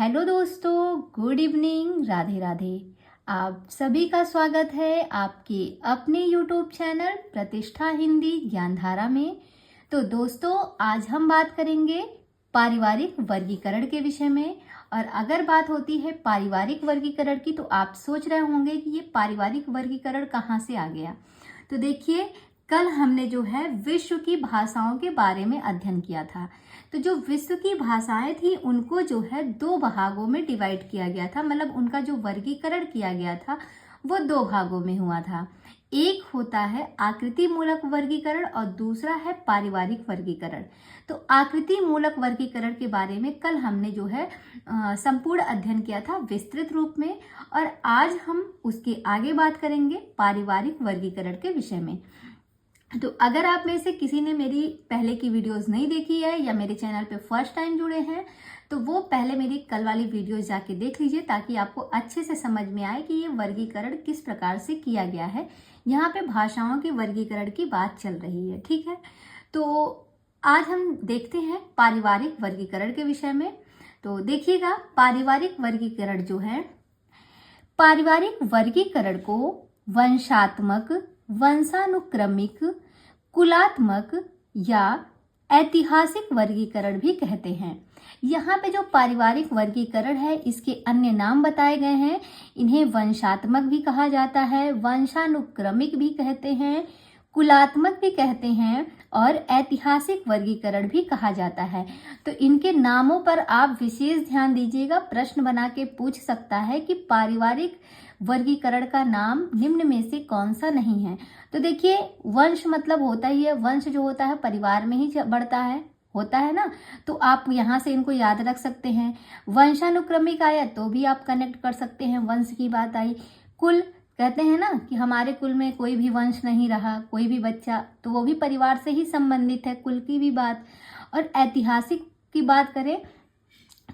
Hello दोस्तों, good evening, Radhe Radhe. आप सभी का स्वागत है आपके अपने यूट्यूब चैनल प्रतिष्ठा हिंदी ज्ञानधारा में। तो दोस्तों, आज हम बात करेंगे पारिवारिक वर्गीकरण के विषय में। और अगर बात होती है पारिवारिक वर्गीकरण की तो आप सोच रहे होंगे कि ये पारिवारिक वर्गीकरण कहाँ से आ गया। तो देखिए, कल हमने जो है विश्व की भाषाओं के बारे में अध्ययन किया था। तो जो विश्व की भाषाएं थी उनको जो है दो भागों में डिवाइड किया गया था, मतलब उनका जो वर्गीकरण किया गया था वो दो भागों में हुआ था। एक होता है आकृति मूलक वर्गीकरण और दूसरा है पारिवारिक वर्गीकरण। तो आकृति मूलक वर्गीकरण के बारे में कल हमने जो है संपूर्ण अध्ययन किया था विस्तृत रूप में, और आज हम उसके आगे बात करेंगे पारिवारिक वर्गीकरण के विषय में। तो अगर आप में से किसी ने मेरी पहले की वीडियोस नहीं देखी है या मेरे चैनल पे फर्स्ट टाइम जुड़े हैं तो वो पहले मेरी कल वाली वीडियोस जाके देख लीजिए, ताकि आपको अच्छे से समझ में आए कि ये वर्गीकरण किस प्रकार से किया गया है। यहाँ पे भाषाओं के वर्गीकरण की बात चल रही है, ठीक है। तो आज हम देखते हैं पारिवारिक वर्गीकरण के विषय में। तो देखिएगा, पारिवारिक वर्गीकरण जो है, पारिवारिक वर्गीकरण को वंशात्मक, वंशानुक्रमिक, कुलात्मक या ऐतिहासिक वर्गीकरण भी कहते हैं। यहाँ पे जो पारिवारिक वर्गीकरण है इसके अन्य नाम बताए गए हैं। इन्हें वंशात्मक भी कहा जाता है, वंशानुक्रमिक भी कहते हैं, कुलात्मक भी कहते हैं और ऐतिहासिक वर्गीकरण भी कहा जाता है। तो इनके नामों पर आप विशेष ध्यान दीजिएगा। प्रश्न बना के पूछ सकता है कि पारिवारिक वर्गीकरण का नाम निम्न में से कौन सा नहीं है। तो देखिए, वंश मतलब होता ही है, वंश जो होता है परिवार में ही बढ़ता है, होता है ना। तो आप यहाँ से इनको याद रख सकते हैं। वंशानुक्रमिक आया तो भी आप कनेक्ट कर सकते हैं, वंश की बात आई। कुल कहते हैं ना कि हमारे कुल में कोई भी वंश नहीं रहा, कोई भी बच्चा, तो वो भी परिवार से ही संबंधित है, कुल की भी बात। और ऐतिहासिक की बात करें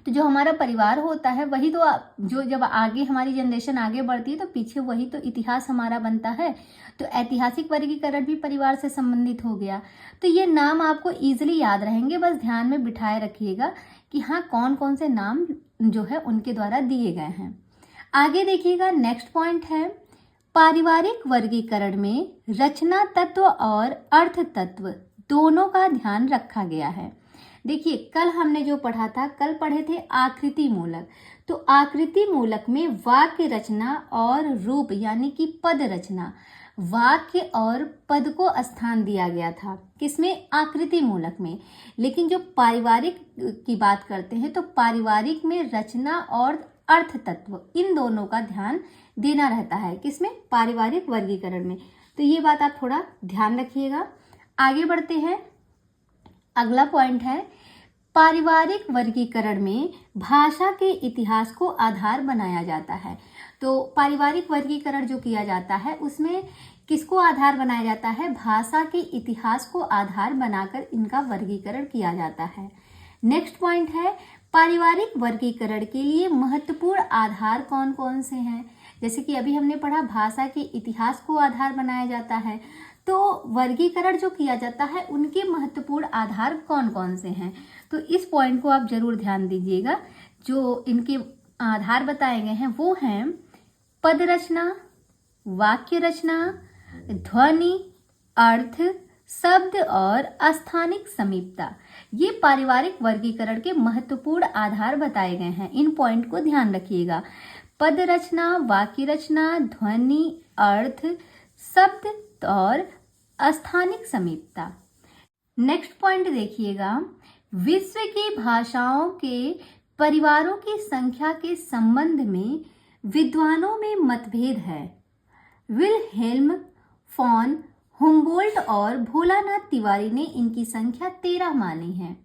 तो जो हमारा परिवार होता है वही तो जो जब आगे हमारी जनरेशन आगे बढ़ती है तो पीछे वही तो इतिहास हमारा बनता है। तो ऐतिहासिक वर्गीकरण भी परिवार से संबंधित हो गया। तो ये नाम आपको इजीली याद रहेंगे, बस ध्यान में बिठाए रखिएगा कि हाँ कौन कौन से नाम जो है उनके द्वारा दिए गए हैं। आगे देखिएगा, नेक्स्ट पॉइंट है पारिवारिक वर्गीकरण में रचना तत्व और अर्थ तत्व दोनों का ध्यान रखा गया है। देखिए, कल हमने जो पढ़ा था, कल पढ़े थे आकृति मूलक। तो आकृति मूलक में वाक्य रचना और रूप यानी कि पद रचना, वाक्य और पद को स्थान दिया गया था। किसमें? आकृति मूलक में। लेकिन जो पारिवारिक की बात करते हैं तो पारिवारिक में रचना और अर्थ तत्व इन दोनों का ध्यान देना रहता है। किसमें? पारिवारिक वर्गीकरण में। तो ये बात आप थोड़ा ध्यान रखिएगा। आगे बढ़ते हैं। अगला पॉइंट है पारिवारिक वर्गीकरण में भाषा के इतिहास को आधार बनाया जाता है। तो पारिवारिक वर्गीकरण जो किया जाता है उसमें किसको आधार बनाया जाता है? भाषा के इतिहास को आधार बनाकर इनका वर्गीकरण किया जाता है। नेक्स्ट पॉइंट है पारिवारिक वर्गीकरण के लिए महत्वपूर्ण आधार कौन कौन से हैं। जैसे कि अभी हमने पढ़ा भाषा के इतिहास को आधार बनाया जाता है, तो वर्गीकरण जो किया जाता है उनके महत्वपूर्ण आधार कौन कौन से हैं। तो इस पॉइंट को आप जरूर ध्यान दीजिएगा। जो इनके आधार बताए गए हैं वो हैं पद रचना, वाक्य रचना, ध्वनि, अर्थ, शब्द और स्थानिक समीपता। ये पारिवारिक वर्गीकरण के महत्वपूर्ण आधार बताए गए हैं। इन पॉइंट को ध्यान रखिएगा। पद रचना, वाक्य रचना, ध्वनि, अर्थ, शब्द और स्थानिक समीपता। नेक्स्ट पॉइंट देखिएगा, विश्व की भाषाओं के परिवारों की संख्या के संबंध में विद्वानों में मतभेद है। विल्हेल्म फॉन हुम्बोल्ट और भोलानाथ तिवारी ने इनकी संख्या 13 मानी है।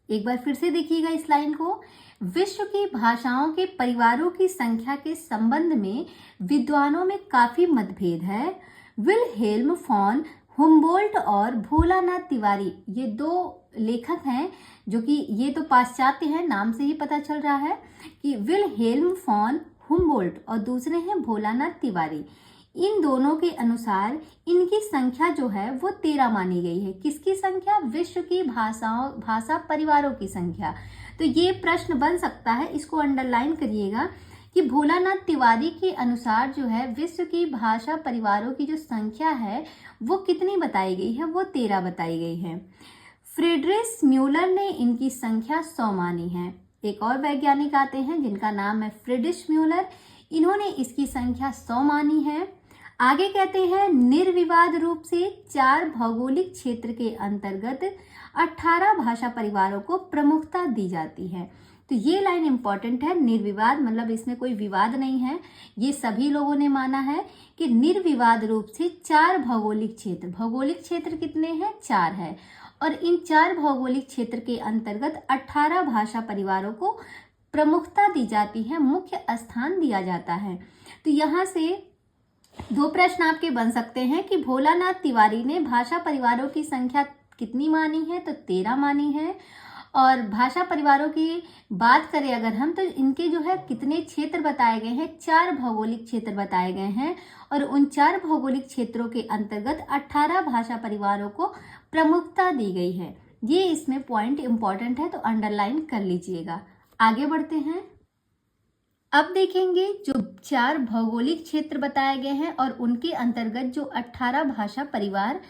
एक बार फिर से देखिएगा इस लाइन को। विश्व की भाषाओं के परिवारों की संख्या के संबंध में विद्वानों में काफी मतभेद है। विल्हेल्म फॉन हुम्बोल्ट और भोलानाथ तिवारी, ये दो लेखक हैं जो कि ये तो पाश्चात्य हैं, नाम से ही पता चल रहा है कि विल्हेल्म फॉन हुम्बोल्ट और दूसरे हैं भोलानाथ तिवारी। इन दोनों के अनुसार इनकी संख्या जो है वो 13 मानी गई है। किसकी संख्या? विश्व की भाषा परिवारों की संख्या। तो ये प्रश्न बन सकता है, इसको अंडरलाइन करिएगा कि भोलानाथ तिवारी के अनुसार जो है विश्व की भाषा परिवारों की जो संख्या है वो कितनी बताई गई है, वो 13 बताई गई है। फ्रीडरिश म्यूलर ने इनकी संख्या 100 मानी है। एक और वैज्ञानिक आते हैं जिनका नाम है फ्रीडरिश म्यूलर, इन्होंने इसकी संख्या 100 मानी है। आगे कहते हैं निर्विवाद रूप से 4 भौगोलिक क्षेत्र के अंतर्गत 18 भाषा परिवारों को प्रमुखता दी जाती है। तो ये लाइन इंपॉर्टेंट है, निर्विवाद मतलब इसमें कोई विवाद नहीं है, ये सभी लोगों ने माना है कि निर्विवाद रूप से 4 भौगोलिक क्षेत्र कितने हैं, 4 है, और इन 4 भौगोलिक क्षेत्र के अंतर्गत 18 भाषा परिवारों को प्रमुखता दी जाती है, मुख्य स्थान दिया जाता है। तो यहाँ से 2 प्रश्न आपके बन सकते हैं कि भोलानाथ तिवारी ने भाषा परिवारों की संख्या कितनी मानी है, तो 13 मानी है। और भाषा परिवारों की बात करें अगर हम, तो इनके जो है कितने क्षेत्र बताए गए हैं, 4 भौगोलिक क्षेत्र बताए गए हैं, और उन 4 भौगोलिक क्षेत्रों के अंतर्गत 18 भाषा परिवारों को प्रमुखता दी गई है। ये इसमें पॉइंट इंपॉर्टेंट है, तो अंडरलाइन कर लीजिएगा। आगे बढ़ते हैं। अब देखेंगे जो 4 भौगोलिक क्षेत्र बताए गए हैं और उनके अंतर्गत जो 18 भाषा परिवार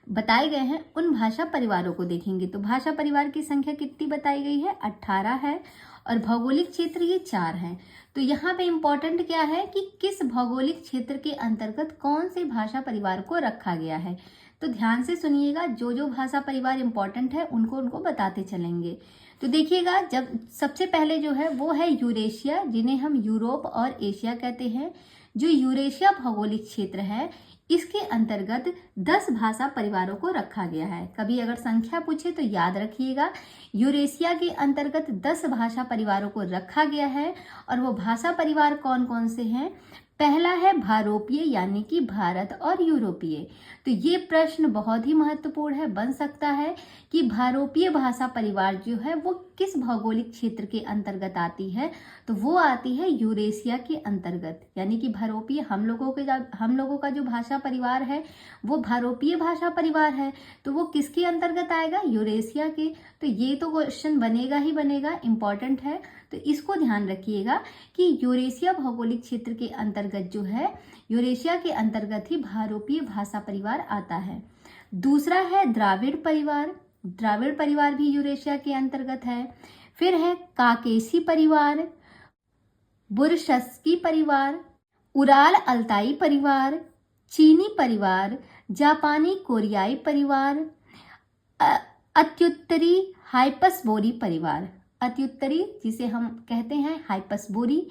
बताए गए हैं, उन भाषा परिवारों को देखेंगे। तो भाषा परिवार की संख्या कितनी बताई गई है, 18 है, और भौगोलिक क्षेत्र ये 4 है। तो यहाँ पे इम्पोर्टेंट क्या है कि किस भौगोलिक क्षेत्र के अंतर्गत कौन से भाषा परिवार को रखा गया है। तो ध्यान से सुनिएगा, जो जो भाषा परिवार इंपॉर्टेंट है उनको बताते चलेंगे। तो देखिएगा, जब सबसे पहले जो है वो है यूरेशिया, जिन्हें हम यूरोप और एशिया कहते हैं। जो यूरेशिया भौगोलिक क्षेत्र है, इसके अंतर्गत 10 भाषा परिवारों को रखा गया है। कभी अगर संख्या पूछे तो याद रखिएगा, यूरेशिया के अंतर्गत 10 भाषा परिवारों को रखा गया है। और वो भाषा परिवार कौन कौन से हैं? पहला है भारोपीय, यानी कि भारत और यूरोपीय। तो ये प्रश्न बहुत ही महत्वपूर्ण है, बन सकता है कि भारोपीय भाषा परिवार जो है वो किस भौगोलिक क्षेत्र के अंतर्गत आती है, तो वो आती है यूरेशिया के अंतर्गत। यानी कि भारोपीय हम लोगों का जो भाषा परिवार है वो भारोपीय भाषा परिवार है, तो वो किसके अंतर्गत आएगा? यूरेशिया के। तो ये तो क्वेश्चन बनेगा ही बनेगा, इंपॉर्टेंट है, तो इसको ध्यान रखिएगा कि यूरेशिया भौगोलिक क्षेत्र के अंतर्गत जो है, यूरेशिया के अंतर्गत ही भारोपीय भाषा परिवार आता है। दूसरा है द्राविड़ परिवार, द्राविड़ परिवार भी यूरेशिया के अंतर्गत है। फिर है काकेसी परिवार, बुरशस्की परिवार, उराल अल्ताई परिवार, चीनी परिवार, जापानी कोरियाई परिवार, अत्युत्तरी हाइपसबोरी परिवार, अत्युत्तरी जिसे हम कहते हैं हाइपसबोरी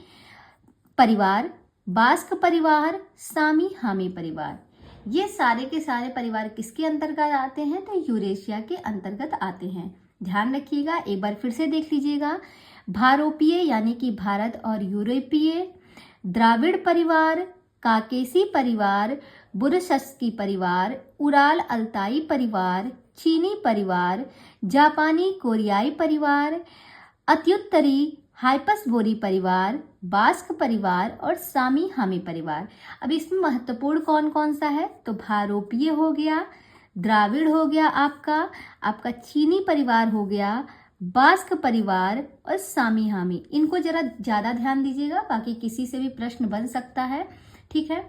परिवार, बास्क परिवार, सामी हामी परिवार। ये सारे के सारे परिवार किसके अंतर्गत आते हैं? तो यूरेशिया के अंतर्गत आते हैं। ध्यान रखिएगा, एक बार फिर से देख लीजिएगा, भारोपीय यानी कि भारत और यूरोपीय, द्राविड़ परिवार, काकेसी परिवार, बुरशस्की परिवार, उराल अल्ताई परिवार, चीनी परिवार, जापानी कोरियाई परिवार, अत्युत्तरी हाइपसबोरी परिवार, बास्क परिवार और सामी हामी परिवार। अब इसमें महत्वपूर्ण कौन कौन सा है? तो भारोपीय हो गया, द्राविड़ हो गया, आपका चीनी परिवार हो गया, बास्क परिवार और सामी हामी। इनको जरा ज़्यादा ध्यान दीजिएगा, बाकी किसी से भी प्रश्न बन सकता है, ठीक है।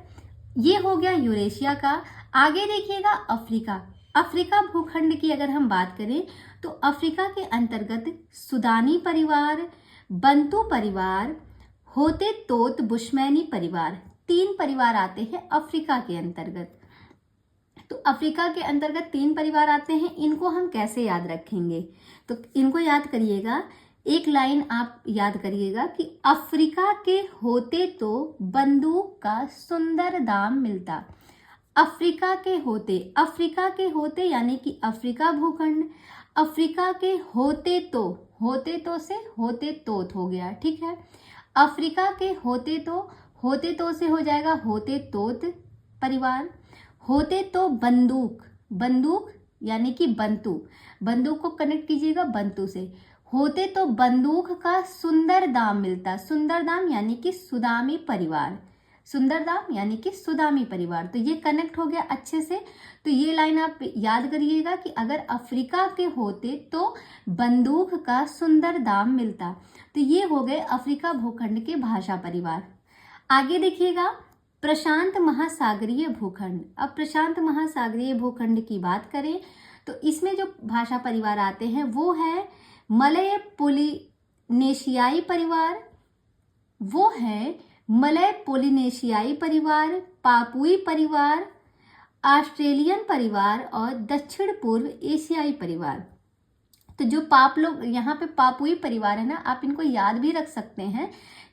ये हो गया यूरेशिया का। आगे देखिएगा अफ्रीका। अफ्रीका भूखंड की अगर हम बात करें तो अफ्रीका के अंतर्गत सुदानी परिवार, बंतू परिवार, होते तोत बुशमैनी परिवार, 3 परिवार आते हैं अफ्रीका के अंतर्गत। तो अफ्रीका के अंतर्गत 3 परिवार आते हैं, इनको हम कैसे याद रखेंगे? तो इनको याद करिएगा, एक लाइन आप याद करिएगा कि अफ्रीका के होते तो बंदूक का सुंदर दाम मिलता। अफ्रीका के होते यानी कि अफ्रीका भूखंड, अफ्रीका के होते तो से होते तोत हो गया, ठीक है। अफ्रीका के होते तो से हो जाएगा होते तोत परिवार। होते तो बंदूक यानी कि बंदूक को कनेक्ट कीजिएगा बंतु से। होते तो बंदूक का सुंदर दाम मिलता, सुंदर दाम यानी कि सुदामी परिवार। सुंदरदाम यानी कि सुदामी परिवार। तो ये कनेक्ट हो गया अच्छे से। तो ये लाइन आप याद करिएगा कि अगर अफ्रीका के होते तो बंदूक का सुंदर दाम मिलता। तो ये हो गए अफ्रीका भूखंड के भाषा परिवार। आगे देखिएगा प्रशांत महासागरीय भूखंड। अब प्रशांत महासागरीय भूखंड की बात करें तो इसमें जो भाषा परिवार आते हैं वो है मलय पोलिनेशियाई परिवार, वो है मलय पोलिनेशियाई परिवार, पापुई परिवार, ऑस्ट्रेलियन परिवार और दक्षिण पूर्व एशियाई परिवार। तो जो पाप लोग यहाँ पे पापुई परिवार है ना, आप इनको याद भी रख सकते हैं।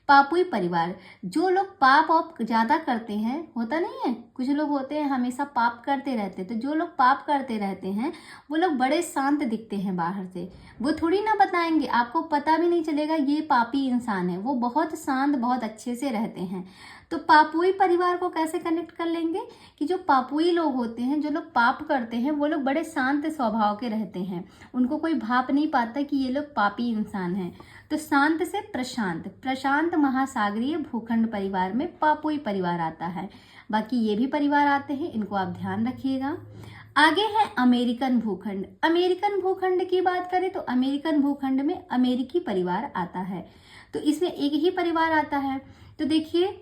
पापुई परिवार, जो लोग पाप आप ज्यादा करते हैं, होता नहीं है कुछ लोग होते हैं हमेशा पाप करते रहते हैं, तो जो लोग पाप करते रहते हैं वो लोग बड़े शांत दिखते हैं बाहर से, वो थोड़ी ना बताएंगे, आपको पता भी नहीं चलेगा ये पापी इंसान है, वो बहुत शांत बहुत अच्छे से रहते हैं। तो पापुई परिवार को कैसे कनेक्ट कर लेंगे कि जो पापुई लोग होते हैं, जो लोग पाप करते हैं, वो लोग बड़े शांत स्वभाव के रहते हैं, उनको कोई भाप नहीं पाता कि ये लोग पापी इंसान हैं। तो शांत से प्रशांत, प्रशांत महासागरीय भूखंड परिवार में पापुई परिवार आता है। बाकी ये भी परिवार आते हैं, इनको आप ध्यान रखिएगा। आगे है अमेरिकन भूखंड। अमेरिकन भूखंड की बात करें तो अमेरिकन भूखंड में अमेरिकी परिवार आता है। तो इसमें एक ही परिवार आता है। तो देखिए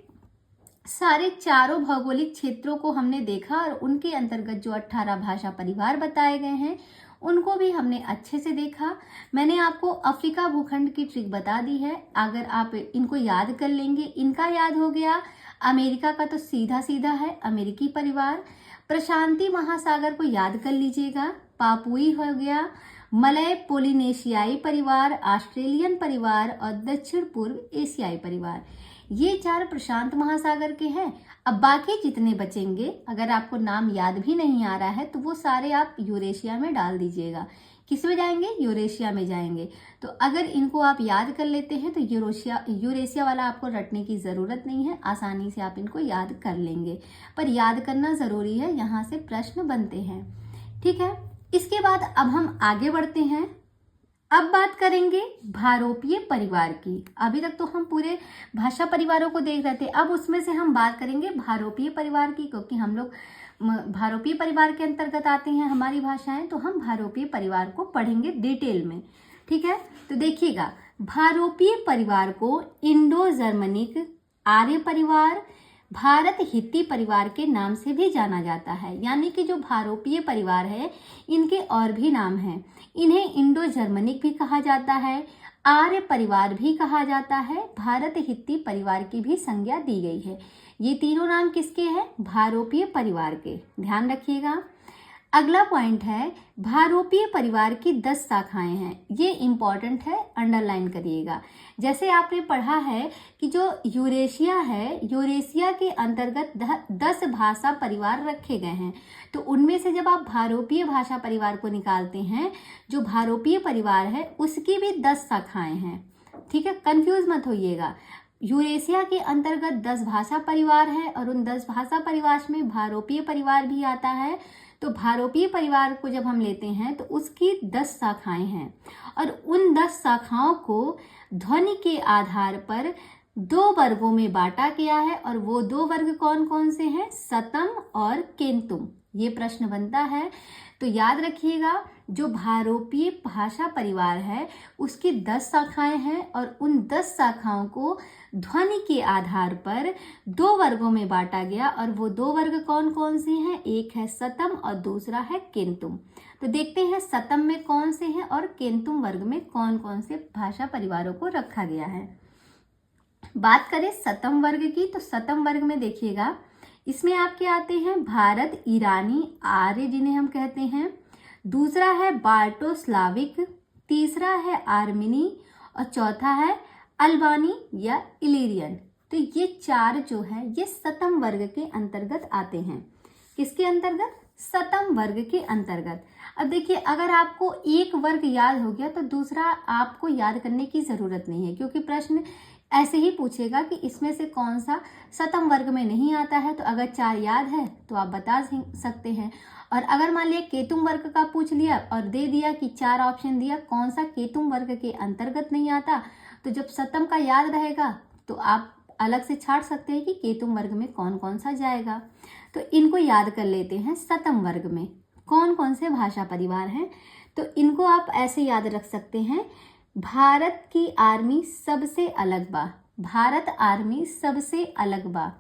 सारे चारों भौगोलिक क्षेत्रों को हमने देखा और उनके अंतर्गत जो 18 भाषा परिवार बताए गए हैं उनको भी हमने अच्छे से देखा। मैंने आपको अफ्रीका भूखंड की ट्रिक बता दी है, अगर आप इनको याद कर लेंगे, इनका याद हो गया। अमेरिका का तो सीधा सीधा है अमेरिकी परिवार। प्रशांति महासागर को याद कर लीजिएगा, पापुई हो गया, मलय पोलिनेशियाई परिवार, ऑस्ट्रेलियन परिवार और दक्षिण पूर्व एशियाई परिवार। ये 4 प्रशांत महासागर के हैं। अब बाकी जितने बचेंगे, अगर आपको नाम याद भी नहीं आ रहा है तो वो सारे आप यूरेशिया में डाल दीजिएगा। किस में जाएंगे? यूरेशिया में जाएंगे। तो अगर इनको आप याद कर लेते हैं तो यूरेशिया वाला आपको रटने की ज़रूरत नहीं है, आसानी से आप इनको याद कर लेंगे। पर याद करना ज़रूरी है, यहाँ से प्रश्न बनते हैं। ठीक है, इसके बाद अब हम आगे बढ़ते हैं। अब बात करेंगे भारोपीय परिवार की। अभी तक तो हम पूरे भाषा परिवारों को देख रहे थे, अब उसमें से हम बात करेंगे भारोपीय परिवार की, क्योंकि हम लोग भारोपीय परिवार के अंतर्गत आते हैं हमारी भाषाएं, तो हम भारोपीय परिवार को पढ़ेंगे डिटेल में। ठीक है, तो देखिएगा भारोपीय परिवार को इंडो जर्मनिक, आर्य परिवार, भारत हित्ती परिवार के नाम से भी जाना जाता है। यानी कि जो भारोपीय परिवार है इनके और भी नाम हैं। इन्हें इंडो जर्मनिक भी कहा जाता है, आर्य परिवार भी कहा जाता है, भारत हित्ती परिवार की भी संज्ञा दी गई है। ये तीनों नाम किसके हैं? भारोपीय परिवार के, ध्यान रखिएगा। अगला पॉइंट है भारोपीय परिवार की 10 शाखाएं हैं। ये इंपॉर्टेंट है, अंडरलाइन करिएगा। जैसे आपने पढ़ा है कि जो यूरेशिया है, यूरेशिया के अंतर्गत 10 भाषा परिवार रखे गए हैं। तो उनमें से जब आप भारोपीय भाषा परिवार को निकालते हैं, जो भारोपीय परिवार है उसकी भी 10 शाखाएं हैं। ठीक है, कंफ्यूज मत होइएगा। यूरेशिया के अंतर्गत 10 भाषा परिवार है और उन 10 भाषा परिवार में भारोपीय परिवार भी आता है। तो भारोपीय परिवार को जब हम लेते हैं तो उसकी 10 शाखाएं हैं और उन 10 शाखाओं को ध्वनि के आधार पर 2 वर्गों में बांटा गया है। और वो 2 वर्ग कौन कौन से हैं? सतम और केंतुम। ये प्रश्न बनता है, तो याद रखिएगा जो भारोपीय भाषा परिवार है उसकी 10 शाखाएं हैं और उन 10 शाखाओं को ध्वनि के आधार पर 2 वर्गों में बांटा गया। और वो 2 वर्ग कौन कौन से हैं? एक है सतम और दूसरा है केंतुम। तो देखते हैं सतम में कौन से हैं और केंतुम वर्ग में कौन कौन से भाषा परिवारों को रखा गया है। बात करें सतम वर्ग की, तो सतम वर्ग में देखिएगा इसमें आपके आते हैं भारत ईरानी, आर्य जिन्हें हम कहते हैं, दूसरा है बाल्टोस्लाविक, तीसरा है आर्मेनी और चौथा है अल्बानी या इलीरियन। तो ये 4 जो है ये सतम वर्ग के अंतर्गत आते हैं। किसके अंतर्गत? सतम वर्ग के अंतर्गत। अब देखिए अगर आपको एक वर्ग याद हो गया तो दूसरा आपको याद करने की जरूरत नहीं है, क्योंकि प्रश्न ऐसे ही पूछेगा कि इसमें से कौन सा सतम वर्ग में नहीं आता है। तो अगर 4 याद है तो आप बता सकते हैं। और अगर मान लिया केतुम वर्ग का पूछ लिया और दे दिया कि 4 ऑप्शन दिया, कौन सा केतुम वर्ग के अंतर्गत नहीं आता, तो जब सतम का याद रहेगा तो आप अलग से छाट सकते हैं कि केतुम वर्ग में कौन कौन सा जाएगा। तो इनको याद कर लेते हैं। शतम वर्ग में कौन कौन से भाषा परिवार हैं, तो इनको आप ऐसे याद रख सकते हैं। भारत की आर्मी सबसे अलग बा, भारत आर्मी सबसे अलग बा,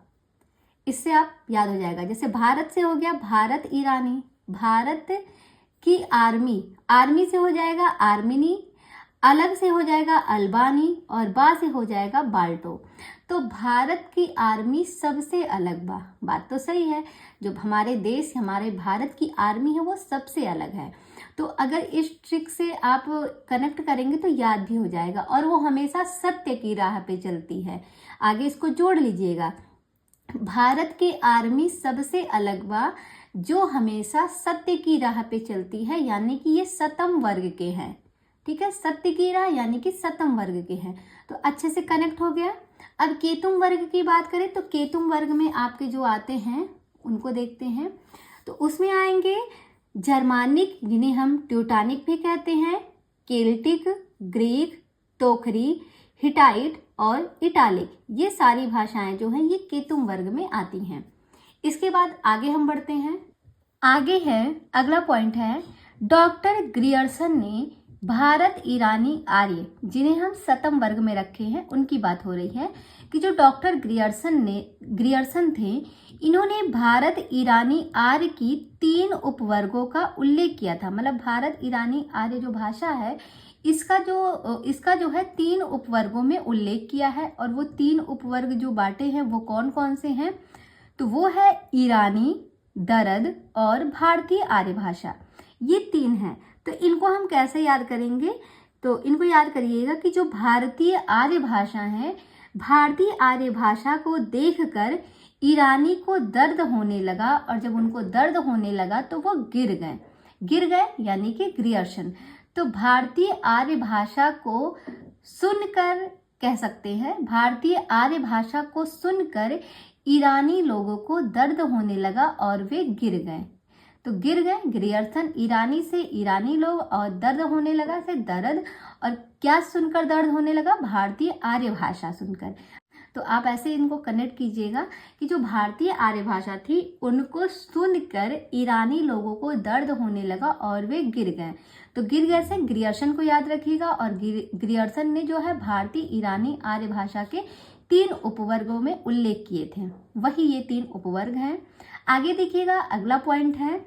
इससे आप याद हो जाएगा। जैसे भारत से हो गया भारत ईरानी, भारत की आर्मी, आर्मी से हो जाएगा आर्मीनी, अलग से हो जाएगा अल्बानी और बा से हो जाएगा बाल्टो। तो भारत की आर्मी सबसे अलग बा, बात तो सही है। जो हमारे देश, हमारे भारत की आर्मी है वो सबसे अलग है। तो अगर इस ट्रिक से आप कनेक्ट करेंगे तो याद भी हो जाएगा, और वो हमेशा सत्य की राह पे चलती है। आगे इसको जोड़ लीजिएगा, भारत की आर्मी सबसे अलग बा जो हमेशा सत्य की राह पे चलती है, यानी कि ये शतम वर्ग के हैं। ठीक है, सत्य की राह यानी कि शतम वर्ग के हैं। तो अच्छे से कनेक्ट हो गया। अब केतुम वर्ग की बात करें तो केतुम वर्ग में आपके जो आते हैं उनको देखते हैं। तो उसमें आएंगे जर्मानिक, जिन्हें हम ट्यूटानिक भी कहते हैं, केल्टिक, ग्रीक, तोखरी, हिटाइट और इटालिक, ये सारी भाषाएं जो हैं ये केतुम वर्ग में आती हैं। इसके बाद आगे हम बढ़ते हैं। आगे है अगला पॉइंट है, डॉक्टर ग्रियर्सन ने भारत ईरानी आर्य, जिन्हें हम शतम वर्ग में रखे हैं, उनकी बात हो रही है कि जो डॉक्टर ग्रियर्सन थे, इन्होंने भारत ईरानी आर्य की 3 उपवर्गों का उल्लेख किया था। मतलब भारत ईरानी आर्य जो भाषा है इसका जो है 3 उपवर्गों में उल्लेख किया है। और वो 3 उपवर्ग जो बांटे हैं वो कौन कौन से हैं, तो वो है ईरानी, दरद और भारतीय आर्य भाषा, ये 3 हैं। तो इनको हम कैसे याद करेंगे, तो इनको याद करिएगा कि जो भारतीय आर्य भाषा है, भारतीय आर्य भाषा को देखकर ईरानी को दर्द होने लगा, और जब उनको दर्द होने लगा तो वो गिर गए यानी कि ग्रियर्सन। तो भारतीय आर्य भाषा को सुनकर कह सकते हैं, भारतीय आर्य भाषा को सुनकर ईरानी लोगों को दर्द होने लगा और वे गिर गए। तो गिर गए, ग्रियर्सन, ईरानी से ईरानी लोग, और दर्द होने लगा से दर्द, और क्या सुनकर दर्द होने लगा, भारतीय आर्य भाषा सुनकर। तो आप ऐसे इनको कनेक्ट कीजिएगा कि जो भारतीय आर्य भाषा थी उनको सुनकर ईरानी लोगों को दर्द होने लगा और वे गिर गए। तो गिर गए से ग्रियर्सन को याद रखिएगा, और ग्रियर्सन ने जो है भारतीय ईरानी आर्य भाषा के 3 उपवर्गों में उल्लेख किए थे, वही ये 3 उपवर्ग हैं। आगे देखिएगा, अगला पॉइंट है,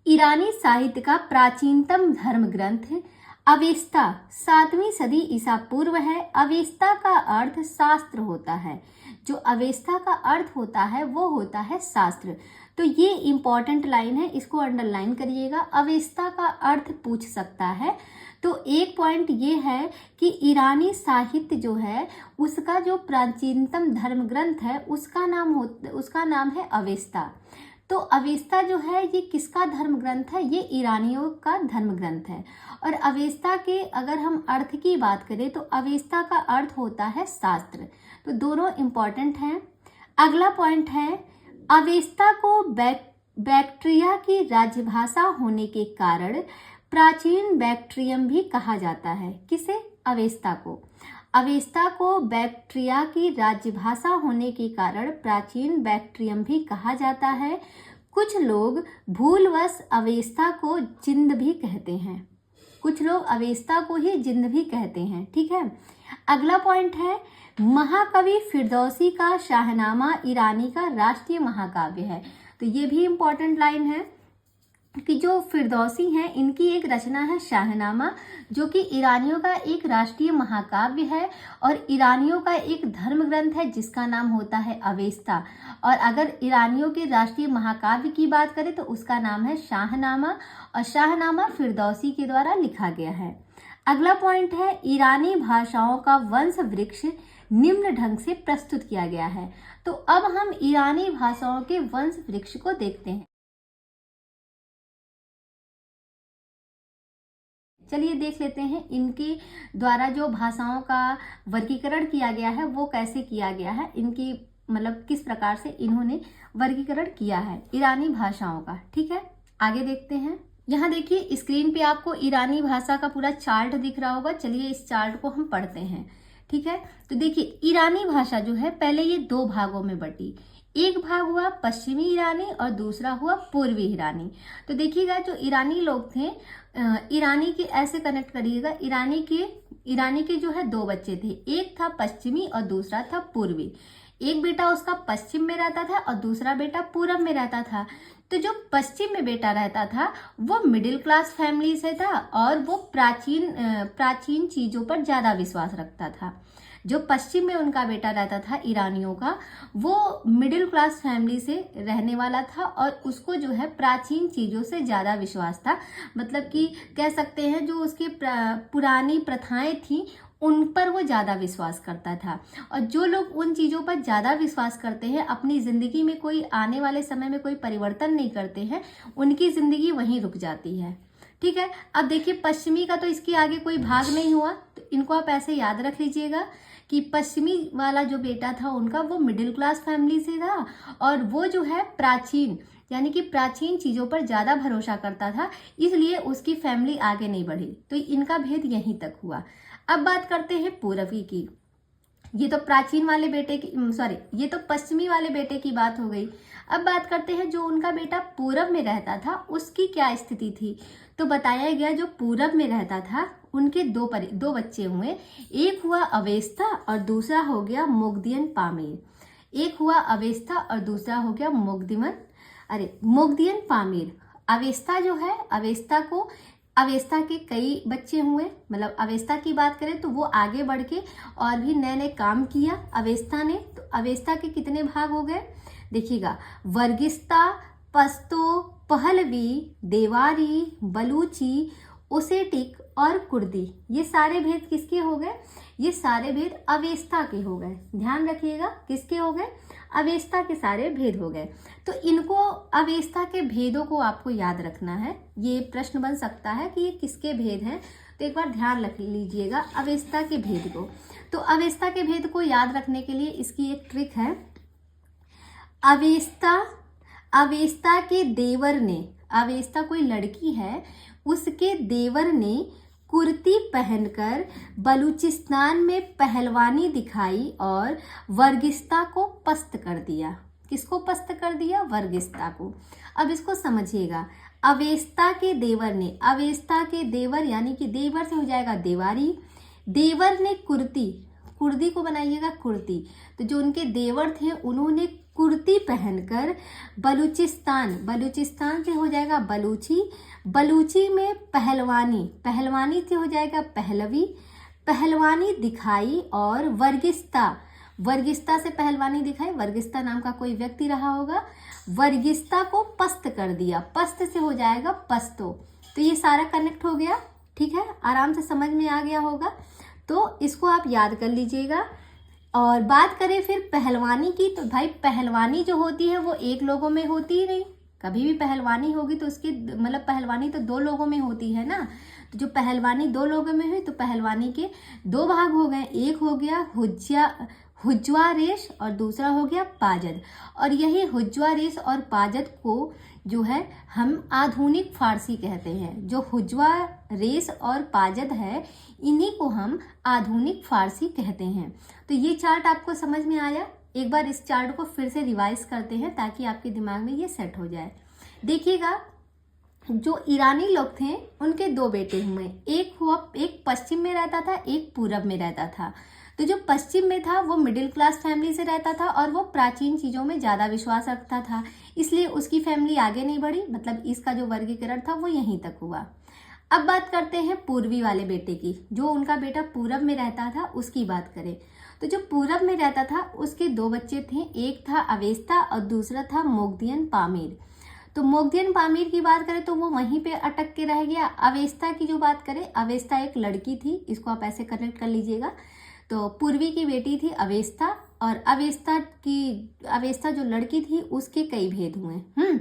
ईरानी साहित्य का प्राचीनतम धर्म ग्रंथ अवेस्ता 7वीं सदी ईसा पूर्व है। अवेस्ता का अर्थ शास्त्र होता है। जो अवेस्ता का अर्थ होता है वो होता है शास्त्र। तो ये इंपॉर्टेंट लाइन है, इसको अंडरलाइन करिएगा। अवेस्ता का अर्थ पूछ सकता है। तो एक पॉइंट ये है कि ईरानी साहित्य जो है उसका जो प्राचीनतम धर्म ग्रंथ है उसका नाम है अवेस्ता। तो अवेस्ता जो है ये किसका धर्म ग्रंथ है, ये ईरानियों का धर्म ग्रंथ है। और अवेस्ता के अगर हम अर्थ की बात करें तो अवेस्ता का अर्थ होता है शास्त्र। तो दोनों इंपॉर्टेंट हैं। अगला पॉइंट है, अवेस्ता को बैक्ट्रिया की राजभाषा होने के कारण प्राचीन बैक्ट्रियम भी कहा जाता है। किसे, अवेस्ता को। अवेस्ता को बैक्ट्रिया की राजभाषा होने के कारण प्राचीन बैक्ट्रियम भी कहा जाता है। कुछ लोग भूलवश अवेस्ता को जिंद भी कहते हैं, कुछ लोग अवेस्ता को ही जिंद भी कहते हैं। ठीक है। अगला पॉइंट है, महाकवि फिरदौसी का शाहनामा ईरानी का राष्ट्रीय महाकाव्य है। तो ये भी इंपॉर्टेंट लाइन है कि जो फिरदौसी हैं इनकी एक रचना है शाहनामा, जो कि ईरानियों का एक राष्ट्रीय महाकाव्य है और ईरानियों का एक धर्म ग्रंथ है जिसका नाम होता है अवेस्ता। और अगर ईरानियों के राष्ट्रीय महाकाव्य की बात करें तो उसका नाम है शाहनामा, और शाहनामा फिरदौसी के द्वारा लिखा गया है। अगला पॉइंट है, ईरानी भाषाओं का वंश वृक्ष निम्न ढंग से प्रस्तुत किया गया है। तो अब हम ईरानी भाषाओं के वंश वृक्ष को देखते हैं। चलिए देख लेते हैं इनके द्वारा जो भाषाओं का वर्गीकरण किया गया है वो कैसे किया गया है, इनकी मतलब किस प्रकार से इन्होंने वर्गीकरण किया है ईरानी भाषाओं का। ठीक है, आगे देखते हैं। यहाँ देखिए स्क्रीन पे आपको ईरानी भाषा का पूरा चार्ट दिख रहा होगा। चलिए इस चार्ट को हम पढ़ते हैं। ठीक है। तो देखिए ईरानी भाषा जो है पहले ये दो भागों में बटी, एक भाग हुआ पश्चिमी ईरानी और दूसरा हुआ पूर्वी ईरानी। तो देखिएगा जो ईरानी लोग थे, ईरानी के ऐसे कनेक्ट करिएगा, ईरानी के जो है दो बच्चे थे, एक था पश्चिमी और दूसरा था पूर्वी। एक बेटा उसका पश्चिम में रहता था और दूसरा बेटा पूरब में रहता था। तो जो पश्चिम में बेटा रहता था वो मिडिल क्लास फैमिली से था और वो प्राचीन चीजों पर ज्यादा विश्वास रखता था। जो पश्चिम में उनका बेटा रहता था ईरानियों का, वो मिडिल क्लास फैमिली से रहने वाला था और उसको जो है प्राचीन चीजों से ज्यादा विश्वास था। मतलब कि कह सकते हैं जो उसकी पुरानी प्रथाएं थी उन पर वो ज्यादा विश्वास करता था। और जो लोग उन चीजों पर ज्यादा विश्वास करते हैं, अपनी जिंदगी में कोई आने वाले समय में कोई परिवर्तन नहीं करते हैं, उनकी जिंदगी वहीं रुक जाती है। ठीक है। अब देखिए पश्चिमी का तो इसके आगे कोई भाग नहीं हुआ, तो इनको आप ऐसे याद रख लीजिएगा कि पश्चिमी वाला जो बेटा था उनका वो मिडिल क्लास फैमिली से था और वो जो है प्राचीन यानी कि प्राचीन चीजों पर ज्यादा भरोसा करता था, इसलिए उसकी फैमिली आगे नहीं बढ़ी। तो इनका भेद यहीं तक हुआ। अब बात करते हैं पूर्वी की। ये तो प्राचीन वाले बेटे की ये तो पश्चिमी वाले बेटे की बात हो गई। अब बात करते हैं जो उनका बेटा पूरब में रहता था उसकी क्या स्थिति थी। तो बताया गया जो पूरब में रहता था उनके दो बच्चे हुए, एक हुआ अवेस्ता और दूसरा हो गया मोगदियन पामीर। एक हुआ अवेस्ता और दूसरा हो गया मोगदियन पामीर। अवेस्ता जो है, अवेस्ता के कई बच्चे हुए, मतलब अवेस्ता की बात करें तो वो आगे बढ़ के और भी नए नए काम किया अवेस्ता ने। तो अवेस्ता के कितने भाग हो गए देखिएगा, वर्गिस्ता, पश्तो, पहलवी, देवारी, बलूची, ओसेटिक और कुर्दी। ये सारे भेद किसके हो गए? ये सारे भेद अवेस्ता के हो गए। ध्यान रखिएगा किसके हो गए? अवेस्ता के सारे भेद हो गए। तो इनको अवेस्ता के भेदों को आपको याद रखना है। ये प्रश्न बन सकता है कि ये किसके भेद हैं, तो एक बार ध्यान रख लीजिएगा अवेस्ता के भेद को। तो अवेस्ता के भेद को याद रखने के लिए इसकी एक ट्रिक है। अवेस्ता के देवर ने, अवेस्ता कोई लड़की है, उसके देवर ने कुर्ती पहनकर बलूचिस्तान में पहलवानी दिखाई और वर्गिस्ता को पस्त कर दिया। किसको पस्त कर दिया? वर्गिस्ता को। अब इसको समझिएगा, अवेस्ता के देवर ने, अवेस्ता के देवर यानी कि देवर से हो जाएगा देवारी। देवर ने कुर्ती को बनाइएगा कुर्ती। तो जो उनके देवर थे उन्होंने कुर्ती पहनकर बलूचिस्तान से हो जाएगा बलूची में पहलवानी से हो जाएगा पहलवानी दिखाई और वर्गिस्ता से पहलवानी दिखाई। वर्गिस्ता नाम का कोई व्यक्ति रहा होगा, वर्गिस्ता को पस्त कर दिया। पस्त से हो जाएगा पस्तो। तो ये सारा कनेक्ट हो गया। ठीक है, आराम से समझ में आ गया होगा। तो इसको आप याद कर लीजिएगा। और बात करें फिर पहलवानी की, तो भाई पहलवानी जो होती है वो एक लोगों में होती ही नहीं। कभी भी पहलवानी होगी तो उसकी मतलब पहलवानी तो दो लोगों में होती है ना। तो जो पहलवानी दो लोगों में हुई तो पहलवानी के दो भाग हो गए, एक हो गया हुज्वा रेश और दूसरा हो गया पाजद। और यही हुज्वा रेश और पाजद को जो है हम आधुनिक फारसी कहते हैं। जो हुज्वा रेश और पाजद है इन्हीं को हम आधुनिक फारसी कहते हैं। तो ये चार्ट आपको समझ में आया? एक बार इस चार्ट को फिर से रिवाइज करते हैं ताकि आपके दिमाग में ये सेट हो जाए। देखिएगा जो ईरानी लोग थे उनके दो बेटे हुए, एक पश्चिम में रहता था, एक पूरब में रहता था। तो जो पश्चिम में था वो मिडिल क्लास फैमिली से रहता था और वो प्राचीन चीज़ों में ज़्यादा विश्वास रखता था, इसलिए उसकी फैमिली आगे नहीं बढ़ी। मतलब इसका जो वर्गीकरण था वो यहीं तक हुआ। अब बात करते हैं पूर्वी वाले बेटे की। जो उनका बेटा पूरब में रहता था उसकी बात करें तो जो पूरब में रहता था उसके दो बच्चे थे, एक था अवेस्ता और दूसरा था मोगदियन पामीर। तो मोगदियन पामीर की बात करें तो वो वहीं पे अटक के रह गया। अवेस्ता की जो बात करें, अवेस्ता एक लड़की थी, इसको आप ऐसे कनेक्ट कर लीजिएगा। तो पूर्वी की बेटी थी अवेस्ता और अवेस्ता जो लड़की थी उसके कई भेद हुए।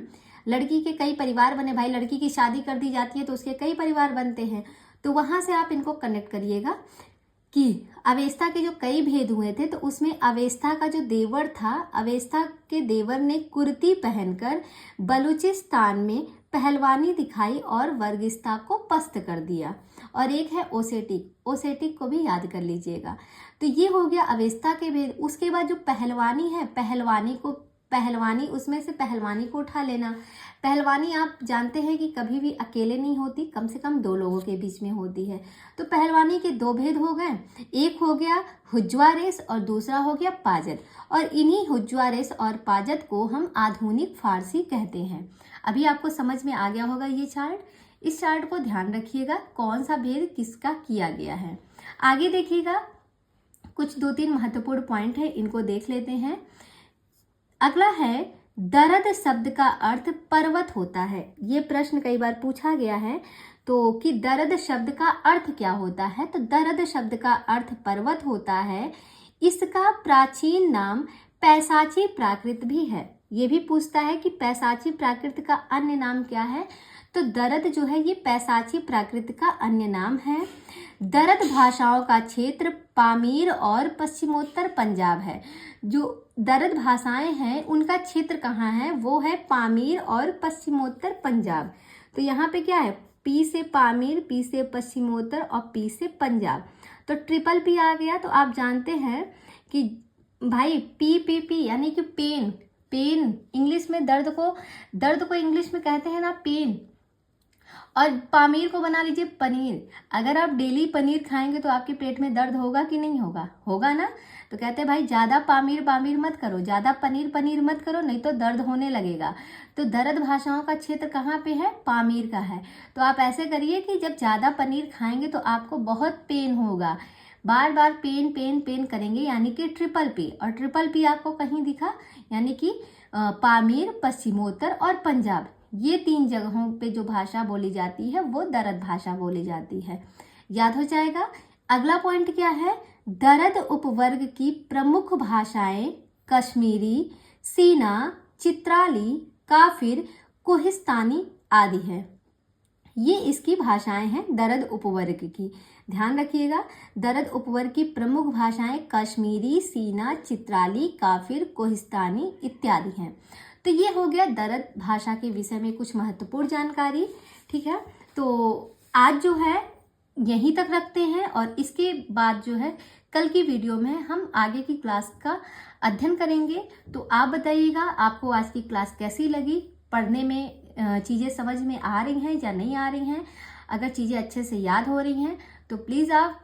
लड़की के कई परिवार बने। भाई लड़की की शादी कर दी जाती है तो उसके कई परिवार बनते हैं। तो वहां से आप इनको कनेक्ट करिएगा कि अवेस्ता के जो कई भेद हुए थे तो उसमें अवेस्ता का जो देवर था, अवेस्ता के देवर ने कुर्ती पहनकर बलूचिस्तान में पहलवानी दिखाई और वर्गिस्ता को पस्त कर दिया। और एक है ओसेटिक। ओसेटिक को भी याद कर लीजिएगा। तो ये हो गया अवेस्ता के भेद। उसके बाद जो पहलवानी है, पहलवानी उसमें से पहलवानी को उठा लेना। पहलवानी आप जानते हैं कि कभी भी अकेले नहीं होती, कम से कम दो लोगों के बीच में होती है। तो पहलवानी के दो भेद हो गए, एक हो गया हुज्वा रेस और दूसरा हो गया पाजत। और इन्हीं हुज्वा रेस और पाजत को हम आधुनिक फारसी कहते हैं। अभी आपको समझ में आ गया होगा ये चार्ट। इस चार्ट को ध्यान रखिएगा, कौन सा भेद किसका किया गया है। आगे देखिएगा, कुछ 2-3 महत्वपूर्ण पॉइंट है, इनको देख लेते हैं। अगला है, दरद शब्द का अर्थ पर्वत होता है। ये प्रश्न कई बार पूछा गया है तो कि दरद शब्द का अर्थ क्या होता है। तो दरद शब्द का अर्थ पर्वत होता है। इसका प्राचीन नाम पैसाची प्राकृत भी है। ये भी पूछता है कि पैसाची प्राकृत का अन्य नाम क्या है। तो दरद जो है ये पैसाची प्राकृत का अन्य नाम है। दरद भाषाओं का क्षेत्र पामीर और पश्चिमोत्तर पंजाब है। जो दरद भाषाएं हैं उनका क्षेत्र कहाँ है, वो है पामीर और पश्चिमोत्तर पंजाब। तो यहाँ पे क्या है, पी से पामीर, पी से पश्चिमोत्तर और पी से पंजाब। तो ट्रिपल पी आ गया। तो आप जानते हैं कि भाई पी यानी कि पेन इंग्लिश में दर्द को इंग्लिश में कहते हैं ना पेन। और पामीर को बना लीजिए पनीर। अगर आप डेली पनीर खाएंगे तो आपके पेट में दर्द होगा कि नहीं होगा, होगा ना। तो कहते हैं भाई ज़्यादा पामीर मत करो, ज़्यादा पनीर मत करो, नहीं तो दर्द होने लगेगा। तो दर्द भाषाओं का क्षेत्र कहाँ पे है, पामीर का है। तो आप ऐसे करिए कि जब ज़्यादा पनीर खाएंगे तो आपको बहुत पेन होगा, बार बार पेन करेंगे, यानी कि ट्रिपल पी। और ट्रिपल पी आपको कहीं दिखा, यानी कि पामीर, पश्चिमोत्तर और पंजाब, ये 3 जगहों पे जो भाषा बोली जाती है वो दरद भाषा बोली जाती है। याद हो जाएगा। अगला पॉइंट क्या है, दरद उपवर्ग की प्रमुख भाषाएं कश्मीरी, सीना, चित्राली, काफिर, कोहिस्तानी आदि है। ये इसकी भाषाएं हैं दरद उपवर्ग की। ध्यान रखिएगा, दरद उपवर्ग की प्रमुख भाषाएं कश्मीरी, सीना, चित्राली, काफिर, कोहिस्तानी इत्यादि हैं। तो ये हो गया दरद भाषा के विषय में कुछ महत्वपूर्ण जानकारी। ठीक है, तो आज जो है यहीं तक रखते हैं और इसके बाद जो है कल की वीडियो में हम आगे की क्लास का अध्ययन करेंगे। तो आप बताइएगा आपको आज की क्लास कैसी लगी, पढ़ने में चीज़ें समझ में आ रही हैं या नहीं आ रही हैं। अगर चीज़ें अच्छे से याद हो रही हैं तो प्लीज़ आप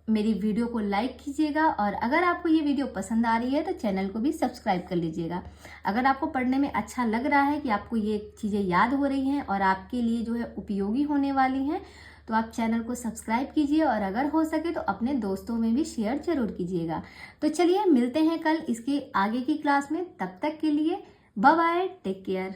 मेरी वीडियो को लाइक कीजिएगा। और अगर आपको ये वीडियो पसंद आ रही है तो चैनल को भी सब्सक्राइब कर लीजिएगा। अगर आपको पढ़ने में अच्छा लग रहा है कि आपको ये चीज़ें याद हो रही हैं और आपके लिए जो है उपयोगी होने वाली हैं, तो आप चैनल को सब्सक्राइब कीजिए और अगर हो सके तो अपने दोस्तों में भी शेयर जरूर कीजिएगा। तो चलिए मिलते हैं कल इसके आगे की क्लास में। तब तक के लिए बाय बाय, टेक केयर।